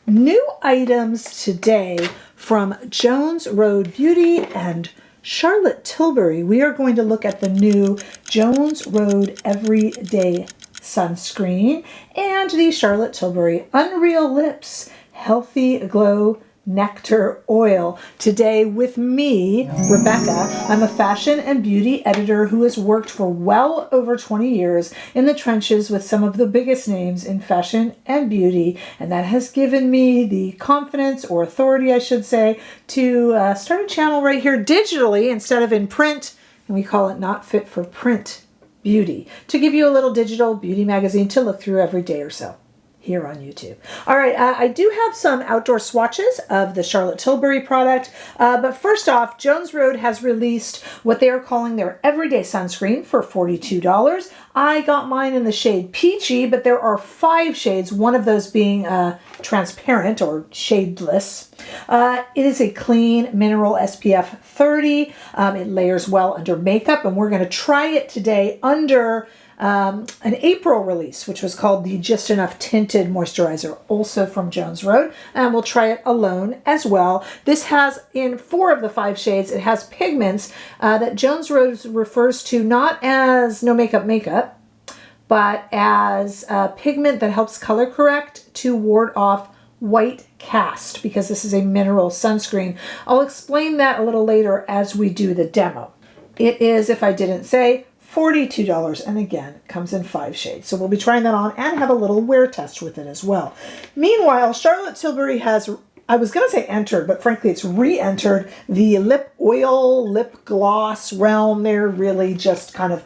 New items today from Jones Road Beauty and Charlotte Tilbury. We are going to look at the new Jones Road Everyday Sunscreen and the Charlotte Tilbury Unreal Lips Healthy Glow Nectar Oil. Today with me, Rebecca. I'm a fashion and beauty editor who has worked for well over 20 years in the trenches with some of the biggest names in fashion and beauty, and that has given me the confidence, or authority I should say, to start a channel right here digitally instead of in print, and we call it Not Fit for Print Beauty, to give you a little digital beauty magazine to look through every day or so here on YouTube. All right, I do have some outdoor swatches of the Charlotte Tilbury product, but first off, Jones Road has released what they are calling their everyday sunscreen for $42. I got mine in the shade Peachy, but there are 5 shades, one of those being transparent or shadeless. It is a clean mineral SPF 30. It layers well under makeup, and we're going to try it today under an April release, which was called the Just Enough Tinted Moisturizer, also from Jones Road, and we'll try it alone as well. This has, in 4 of the 5 shades, it has pigments that Jones Road refers to not as no makeup, but as pigment that helps color correct to ward off white cast, because this is a mineral sunscreen. I'll explain that a little later as we do the demo. It is, if I didn't say, $42, and again, it comes in 5 shades. So we'll be trying that on and have a little wear test with it as well. Meanwhile, Charlotte Tilbury has, I was going to say entered, but frankly it's re-entered the lip oil, lip gloss realm. They're really just kind of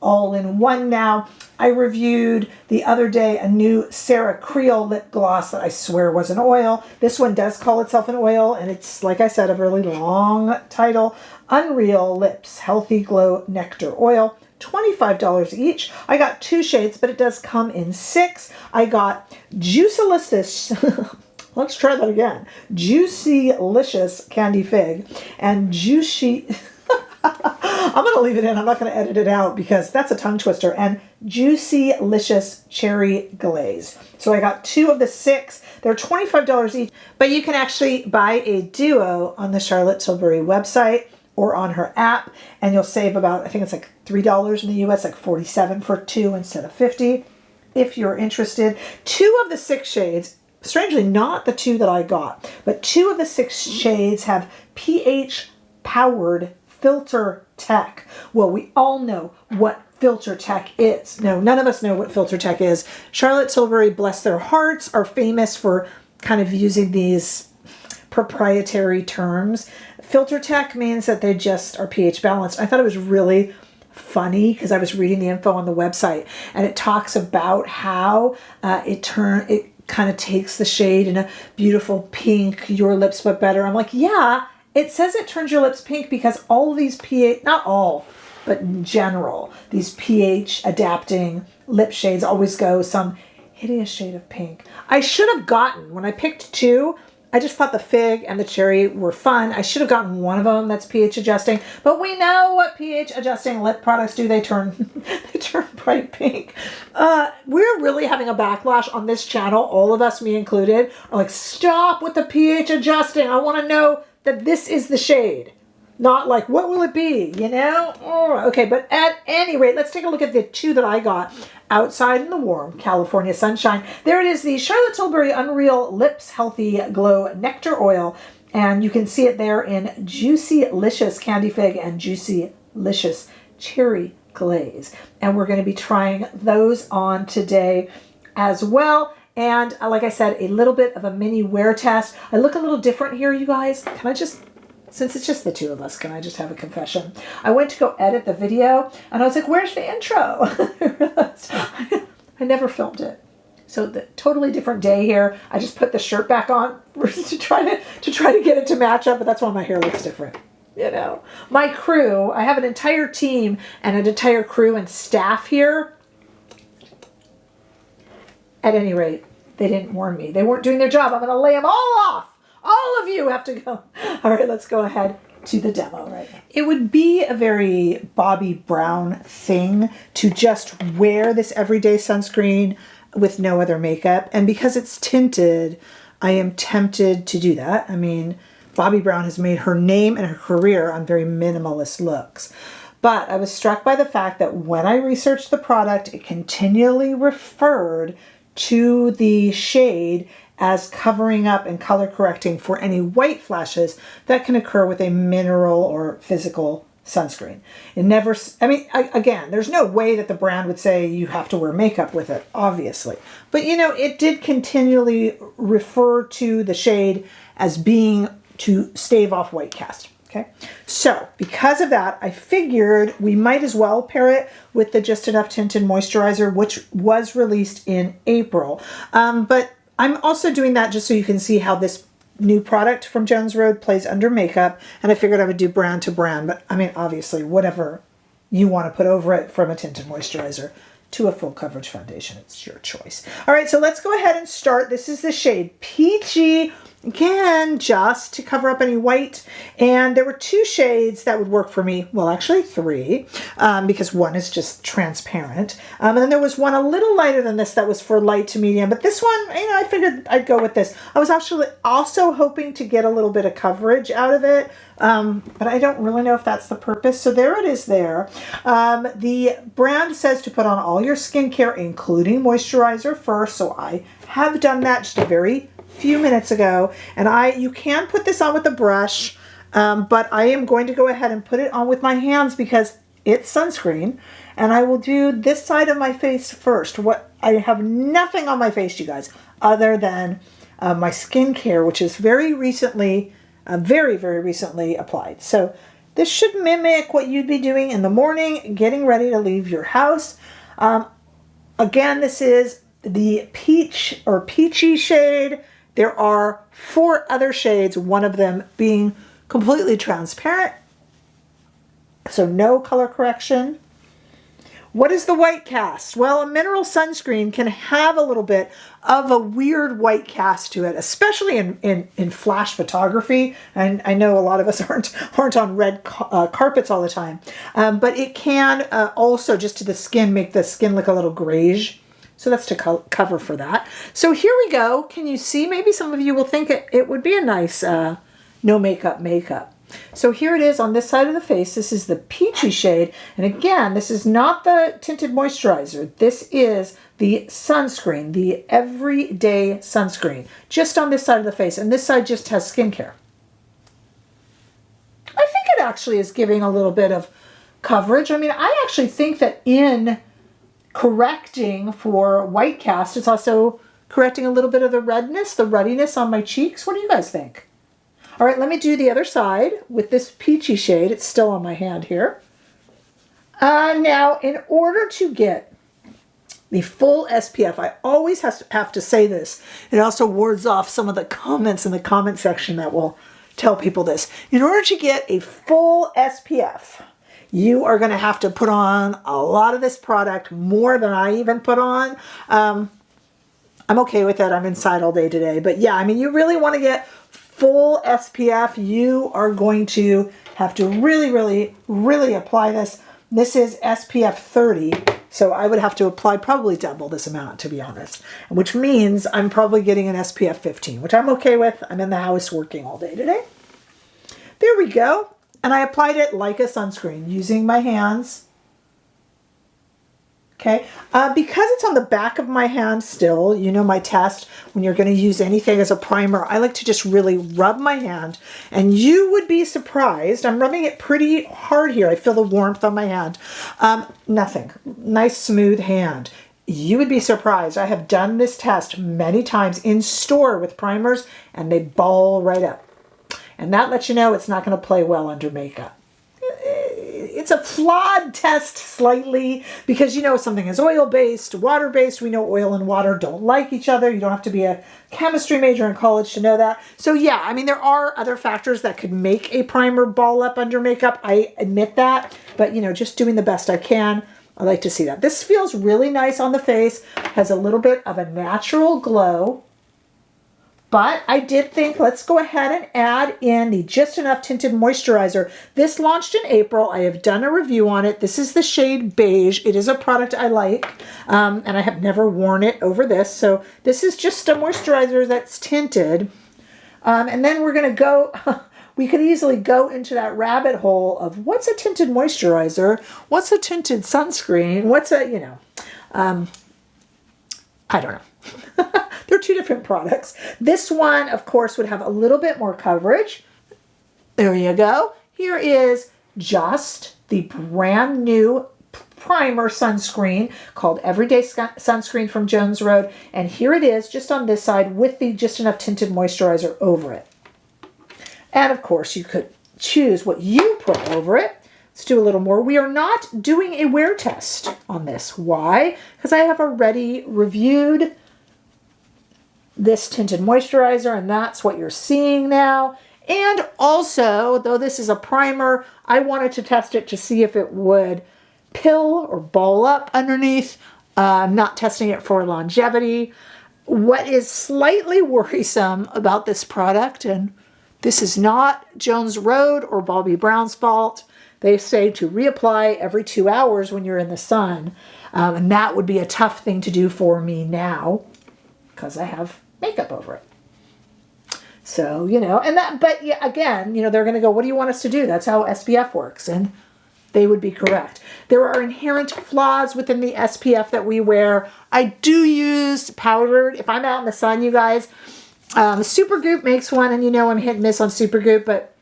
all in one now. I reviewed the other day a new Sarah Creel lip gloss that I swear was an oil. This one does call itself an oil, and it's, like I said, a really long title. Unreal Lips Healthy Glow Nectar Oil. $25 each. I got 2 shades, but it does come in 6. I got Juicylicious, let's try that again, Juicylicious Candy Fig, and Juicy, I'm going to leave it in, I'm not going to edit it out because that's a tongue twister, and Juicylicious Cherry Glaze. So I got 2 of the 6. They're $25 each, but you can actually buy a duo on the Charlotte Tilbury website or on her app, and you'll save about, I think it's like $3 in the US, like $47 for 2 instead of $50. If you're interested, 2 of the 6 shades, strangely not the 2 that I got, but 2 of the 6 shades have pH powered filter tech. Well, we all know what filter tech is. No, none of us know what filter tech is. Charlotte Tilbury, bless their hearts, are famous for kind of using these proprietary terms. Filter tech means that they just are pH balanced. I thought it was really funny because I was reading the info on the website, and it talks about how it kind of takes the shade in a beautiful pink, your lips but better. I'm like, yeah, it says it turns your lips pink because all of these pH, not all, but in general, these pH adapting lip shades always go some hideous shade of pink. I should have gotten, when I picked 2, I just thought the fig and the cherry were fun. I should have gotten one of them that's pH adjusting, but we know what pH adjusting lip products do. They turn bright pink. We're really having a backlash on this channel. All of us, me included, are like, stop with the pH adjusting. I want to know that this is the shade. Not like, what will it be, you know? Oh, okay, but at any rate, let's take a look at the 2 that I got outside in the warm California sunshine. There it is, the Charlotte Tilbury Unreal Lips Healthy Glow Nectar Oil. And you can see it there in Juicylicious Candy Fig and Juicylicious Cherry Glaze. And we're going to be trying those on today as well. And like I said, a little bit of a mini wear test. I look a little different here, you guys. Can I just... Since it's just the 2 of us, can I just have a confession? I went to go edit the video, and I was like, where's the intro? I never filmed it. So the totally different day here. I just put the shirt back on to try to get it to match up, but that's why my hair looks different. You know, my crew, I have an entire team and an entire crew and staff here. At any rate, they didn't warn me. They weren't doing their job. I'm going to lay them all off. All of you have to go. All right, let's go ahead to the demo right now. It would be a very Bobbi Brown thing to just wear this everyday sunscreen with no other makeup. And because it's tinted, I am tempted to do that. I mean, Bobbi Brown has made her name and her career on very minimalist looks. But I was struck by the fact that when I researched the product, it continually referred to the shade as covering up and color correcting for any white flashes that can occur with a mineral or physical sunscreen. It never, I mean, again, there's no way that the brand would say you have to wear makeup with it, obviously. But you know, it did continually refer to the shade as being to stave off white cast. Okay, so because of that, I figured we might as well pair it with the Just Enough Tinted Moisturizer, which was released in April. But I'm also doing that just so you can see how this new product from Jones Road plays under makeup. And I figured I would do brand to brand, but I mean, obviously, whatever you want to put over it, from a tinted moisturizer to a full coverage foundation, it's your choice. All right, so let's go ahead and start. This is the shade Peachy. Again, just to cover up any white. And there were 2 shades that would work for me. Well, actually 3, because one is just transparent. And then there was one a little lighter than this that was for light to medium. But this one, you know, I figured I'd go with this. I was actually also hoping to get a little bit of coverage out of it. But I don't really know if that's the purpose. So there it is there. The brand says to put on all your skincare, including moisturizer first. So I have done that just a very few minutes ago, and you can put this on with a brush, but I am going to go ahead and put it on with my hands because it's sunscreen, and I will do this side of my face first. I have nothing on my face, you guys, other than my skincare, which is very recently applied. So this should mimic what you'd be doing in the morning, getting ready to leave your house. Again, this is the peach or peachy shade. There are 4 other shades, one of them being completely transparent, so no color correction. What is the white cast? Well, a mineral sunscreen can have a little bit of a weird white cast to it, especially in flash photography. And I know a lot of us aren't on red carpets all the time, but it can also, just to the skin, make the skin look a little grayish. So that's to cover for that. So here we go. Can you see? Maybe some of you will think it would be a nice no makeup. So here it is on this side of the face. This is the peachy shade. And again, this is not the tinted moisturizer. This is the sunscreen, the everyday sunscreen, just on this side of the face. And this side just has skincare. I think it actually is giving a little bit of coverage. I mean, I actually think that in correcting for white cast, it's also correcting a little bit of the redness, the ruddiness on my cheeks. What do you guys think? All right, let me do the other side with this peachy shade. It's still on my hand here. Now, in order to get the full SPF, I always have to say this. It also wards off some of the comments in the comment section that will tell people this. In order to get a full SPF, you are going to have to put on a lot of this product, more than I even put on. I'm okay with that. I'm inside all day today. But yeah, I mean, you really want to get full SPF. You are going to have to really apply this. This is SPF 30. So I would have to apply probably double this amount, to be honest, which means I'm probably getting an SPF 15, which I'm okay with. I'm in the house working all day today. There we go. And I applied it like a sunscreen using my hands. Okay, because it's on the back of my hand still, you know my test, when you're going to use anything as a primer, I like to just really rub my hand. And you would be surprised. I'm rubbing it pretty hard here. I feel the warmth on my hand. Nothing. Nice, smooth hand. You would be surprised. I have done this test many times in store with primers, and they ball right up. And that lets you know it's not going to play well under makeup. It's a flawed test slightly because, you know, something is oil-based, water-based. We know oil and water don't like each other. You don't have to be a chemistry major in college to know that. So yeah, I mean, there are other factors that could make a primer ball up under makeup. I admit that, but you know, just doing the best I can. I like to see that. This feels really nice on the face, has a little bit of a natural glow. But I did think, let's go ahead and add in the Just Enough Tinted Moisturizer. This launched in April. I have done a review on it. This is the shade Beige. It is a product I like, and I have never worn it over this. So this is just a moisturizer that's tinted. And then we're going to go, we could easily go into that rabbit hole of what's a tinted moisturizer? What's a tinted sunscreen? What's a, you know, I don't know. They're two different products. This one, of course, would have a little bit more coverage. There you go. Here is just the brand new primer sunscreen called Everyday Sunscreen from Jones Road. And here it is just on this side with the Just Enough Tinted Moisturizer over it. And of course, you could choose what you put over it. Let's do a little more. We are not doing a wear test on this. Why? Because I have already reviewed this tinted moisturizer, and that's what you're seeing now. And also, though this is a primer, I wanted to test it to see if it would pill or ball up underneath. I'm not testing it for longevity. What is slightly worrisome about this product, and this is not Jones Road or Bobbi Brown's fault, they say to reapply every 2 hours when you're in the sun. And that would be a tough thing to do for me now because I have makeup over it. So, you know, and that, but yeah, again, you know, they're going to go, what do you want us to do? That's how SPF works. And they would be correct. There are inherent flaws within the SPF that we wear. I do use powdered. If I'm out in the sun, you guys, Supergoop makes one, and you know I'm hit and miss on Supergoop, but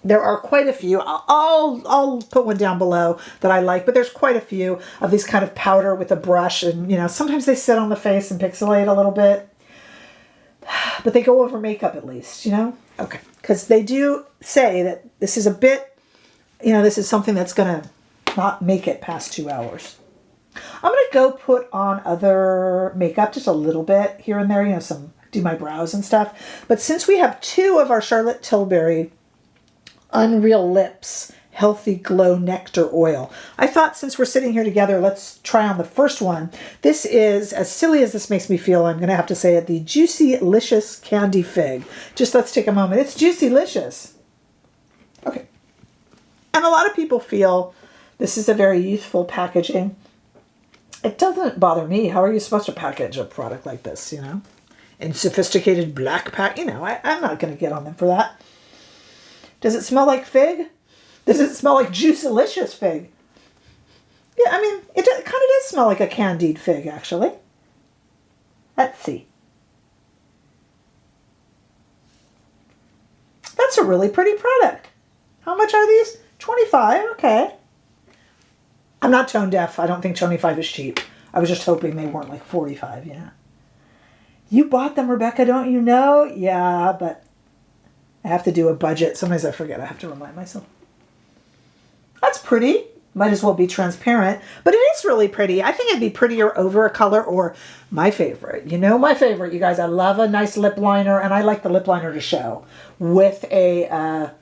there are quite a few. I'll put one down below that I like, but there's quite a few of these kind of powder with a brush, and you know, sometimes they sit on the face and pixelate a little bit. But they go over makeup at least, you know? Okay. Because they do say that this is a bit, you know, this is something that's going to not make it past 2 hours. I'm going to go put on other makeup, just a little bit here and there, you know, do my brows and stuff. But since we have two of our Charlotte Tilbury Unreal Lips Healthy Glow Nectar Oil, I thought since we're sitting here together, let's try on the first one. This is, as silly as this makes me feel, I'm going to have to say it, the Juicylicious Candy Fig. Just let's take a moment. It's Juicylicious. Okay. And a lot of people feel this is a very youthful packaging. It doesn't bother me. How are you supposed to package a product like this, you know? In sophisticated black pack, you know, I'm not going to get on them for that. Does it smell like fig? Does it smell like Juicylicious fig? Yeah, I mean, it kind of does smell like a candied fig, actually. Let's see. That's a really pretty product. How much are these? $25, okay. I'm not tone deaf. I don't think 25 is cheap. I was just hoping they weren't like 45, yeah. You bought them, Rebecca, don't you know? Yeah, but I have to do a budget. Sometimes I forget. I have to remind myself. That's pretty. Might as well be transparent. But it is really pretty. I think it'd be prettier over a color, or my favorite. You know my favorite, you guys. I love a nice lip liner, and I like the lip liner to show with a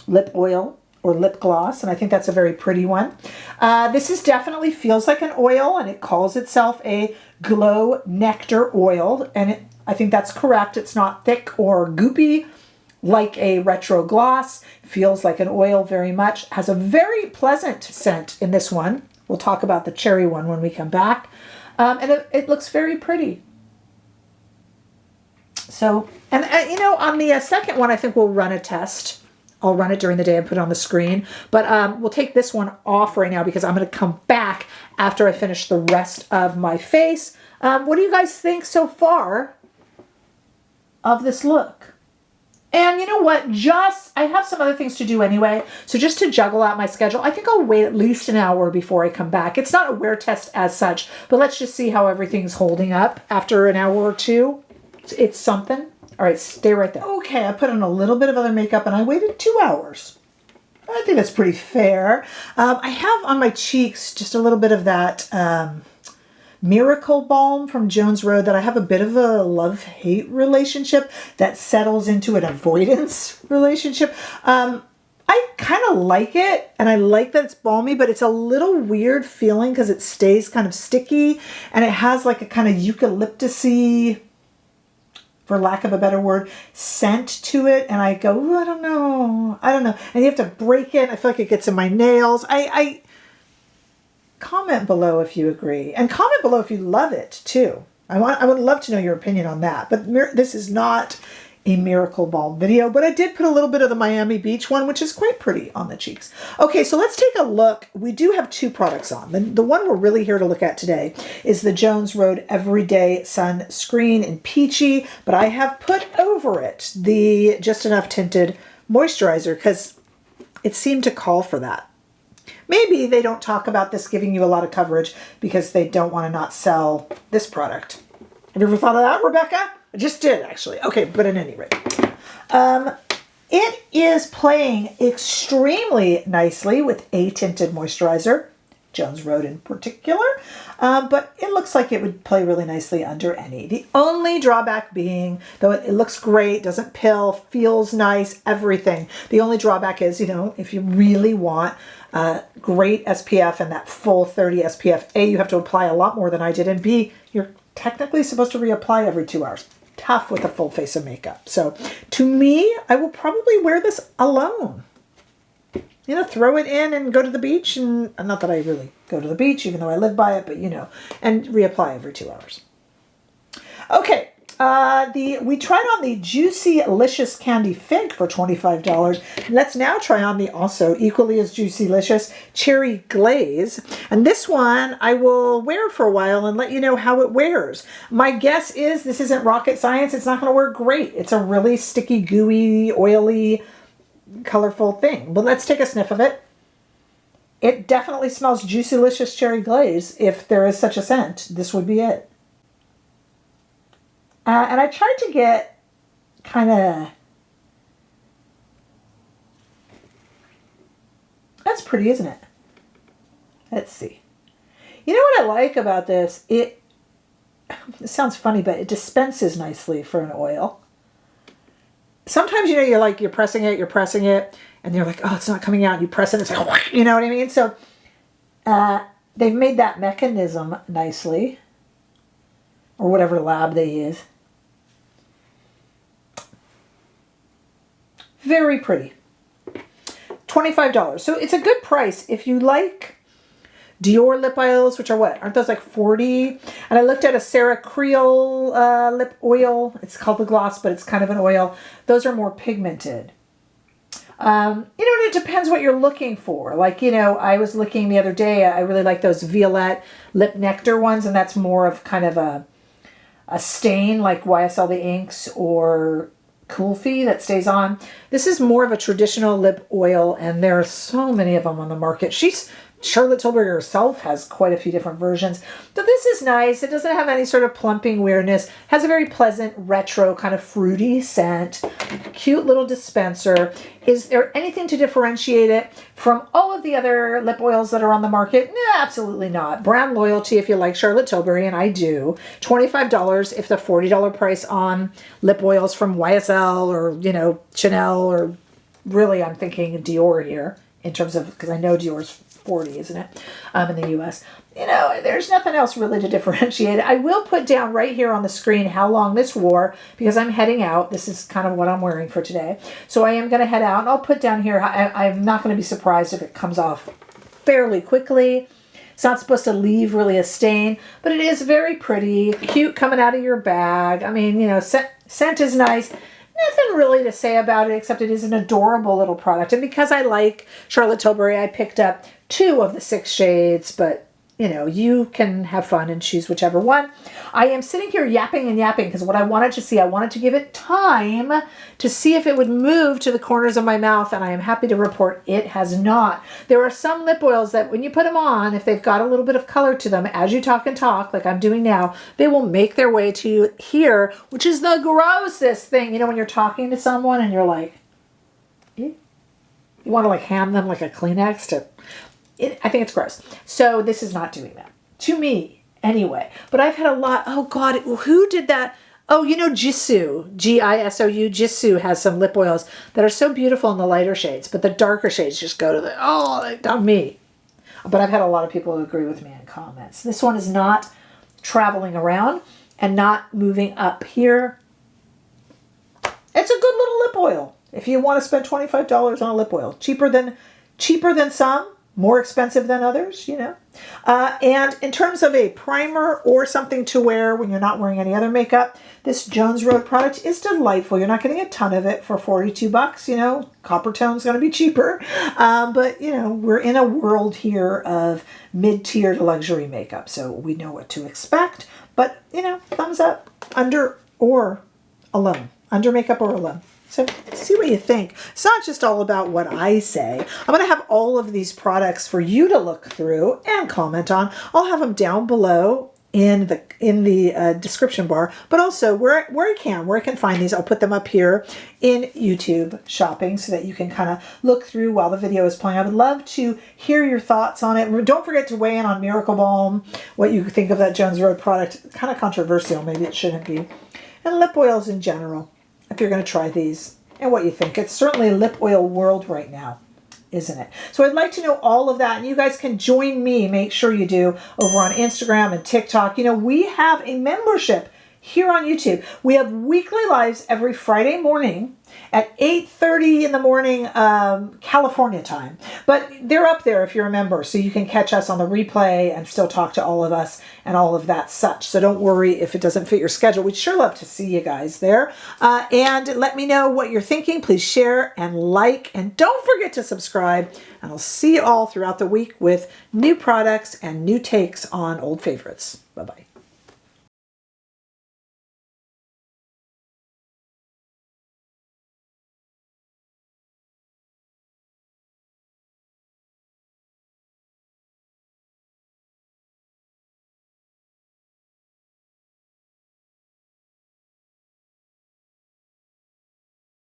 lip oil or lip gloss, and I think that's a very pretty one. This is definitely feels like an oil, and it calls itself a Glow Nectar Oil, and I think that's correct. It's not thick or goopy like a retro gloss. Feels like an oil very much. Has a very pleasant scent in this one. We'll talk about the cherry one when we come back. And it looks very pretty. So, and you know, on the second one, I think we'll run a test. I'll run it during the day and put it on the screen. But we'll take this one off right now because I'm going to come back after I finish the rest of my face. What do you guys think so far of this look? And you know what? I have some other things to do anyway. So just to juggle out my schedule, I think I'll wait at least an hour before I come back. It's not a wear test as such, but let's just see how everything's holding up after an hour or two. It's something. All right, stay right there. Okay, I put on a little bit of other makeup and I waited 2 hours. I think that's pretty fair. I have on my cheeks just a little bit of that Miracle Balm from Jones Road that I have a bit of a love-hate relationship that settles into an avoidance relationship. I kind of like it, and I like that it's balmy, but it's a little weird feeling because it stays kind of sticky, and it has like a kind of eucalyptus-y for lack of a better word, scent to it. And I go, ooh, I don't know. And you have to break it. I feel like it gets in my nails. I comment below if you agree. And comment below if you love it too. I would love to know your opinion on that. But this is not a Miracle Balm video, but I did put a little bit of the Miami Beach one, which is quite pretty on the cheeks. Okay, so let's take a look. We do have two products on. The one we're really here to look at today is the Jones Road Everyday Sunscreen in Peachy, but I have put over it the Just Enough Tinted Moisturizer because it seemed to call for that. Maybe they don't talk about this giving you a lot of coverage because they don't want to not sell this product. Have you ever thought of that, Rebecca? I just did, actually. Okay, but at any rate. It is playing extremely nicely with a tinted moisturizer, Jones Road in particular, but it looks like it would play really nicely under any. The only drawback being, though it looks great, doesn't pill, feels nice, everything. The only drawback is, you know, if you really want great SPF and that full 30 SPF, A, you have to apply a lot more than I did, and B, you're technically supposed to reapply every 2 hours. Tough with a full face of makeup. So to me, I will probably wear this alone. You know, throw it in and go to the beach. And not that I really go to the beach, even though I live by it, but you know, and reapply every 2 hours. Okay. We tried on the Juicy Licious Candy Fig for $25. Let's now try on the also equally as Juicy Licious Cherry Glaze. And this one I will wear for a while and let you know how it wears. My guess is this isn't rocket science. It's not going to work great. It's a really sticky, gooey, oily, colorful thing. But let's take a sniff of it. It definitely smells Juicy Licious Cherry Glaze. If there is such a scent, this would be it. And I tried to get kind of, that's pretty, isn't it? Let's see. You know what I like about this? It sounds funny, but it dispenses nicely for an oil. Sometimes, you know, you're pressing it, and you're like, oh, it's not coming out. And you press it, it's like, you know what I mean? So they've made that mechanism nicely, or whatever lab they use. Very pretty. $25. So it's a good price if you like Dior lip oils, which are what? Aren't those like 40? And I looked at a Sarah Creole lip oil. It's called the gloss, but it's kind of an oil. Those are more pigmented. You know, it depends what you're looking for. Like, you know, I was looking the other day, I really like those Violette Lip Nectar ones, and that's more of kind of a stain like YSL The Inks or Kulfi that stays on. This is more of a traditional lip oil, and there are so many of them on the market. Charlotte Tilbury herself has quite a few different versions. So this is nice. It doesn't have any sort of plumping weirdness. Has a very pleasant retro kind of fruity scent. Cute little dispenser. Is there anything to differentiate it from all of the other lip oils that are on the market? No, absolutely not. Brand loyalty if you like Charlotte Tilbury, and I do. $25 if the $40 price on lip oils from YSL or, you know, Chanel, or really I'm thinking Dior here in terms of, because I know Dior's 40, isn't it, in the US. You know, there's nothing else really to differentiate it. I will put down right here on the screen how long this wore, because I'm heading out. This is kind of what I'm wearing for today. So I am going to head out, and I'll put down here, I'm not going to be surprised if it comes off fairly quickly. It's not supposed to leave really a stain, but it is very pretty, cute coming out of your bag. I mean, you know, scent is nice. Nothing really to say about it except it is an adorable little product. And because I like Charlotte Tilbury, I picked up 2 of the 6 shades, but you know, you can have fun and choose whichever one. I am sitting here yapping and yapping because what I wanted to see, I wanted to give it time to see if it would move to the corners of my mouth, and I am happy to report it has not. There are some lip oils that when you put them on, if they've got a little bit of color to them, as you talk and talk, like I'm doing now, they will make their way to here, which is the grossest thing. You know, when you're talking to someone and you're like, you want to like hand them like a Kleenex to... I think it's gross. So this is not doing that. To me, anyway. But I've had a lot... Oh, God. Who did that? Oh, you know Jisoo. G-I-S-O-U. Jisoo has some lip oils that are so beautiful in the lighter shades. But the darker shades just go to the... Oh, not me. But I've had a lot of people who agree with me in comments. This one is not traveling around and not moving up here oil. If you want to spend $25 on a lip oil, cheaper than some, more expensive than others, you know. And in terms of a primer or something to wear when you're not wearing any other makeup, this Jones Road product is delightful. You're not getting a ton of it for 42 bucks, you know. Copper tone's going to be cheaper. But, you know, we're in a world here of mid-tiered luxury makeup, so we know what to expect. But, you know, thumbs up, under or alone. Under makeup or alone. So see what you think. It's not just all about what I say. I'm going to have all of these products for you to look through and comment on. I'll have them down below in the description bar, but also where I can find these, I'll put them up here in YouTube shopping so that you can kind of look through while the video is playing. I would love to hear your thoughts on it. Don't forget to weigh in on Miracle Balm, what you think of that Jones Road product. Kind of controversial, maybe it shouldn't be. And lip oils in general, if you're going to try these, and what you think. It's certainly a lip oil world right now, isn't it? So I'd like to know all of that, and you guys can join me, make sure you do, over on Instagram and TikTok. You know, we have a membership here on YouTube. We have weekly lives every Friday morning at 8:30 in the morning California time. But they're up there if you're a member, so you can catch us on the replay and still talk to all of us and all of that such. So don't worry if it doesn't fit your schedule. We'd sure love to see you guys there. And let me know what you're thinking. Please share and like, and don't forget to subscribe. And I'll see you all throughout the week with new products and new takes on old favorites. Bye-bye.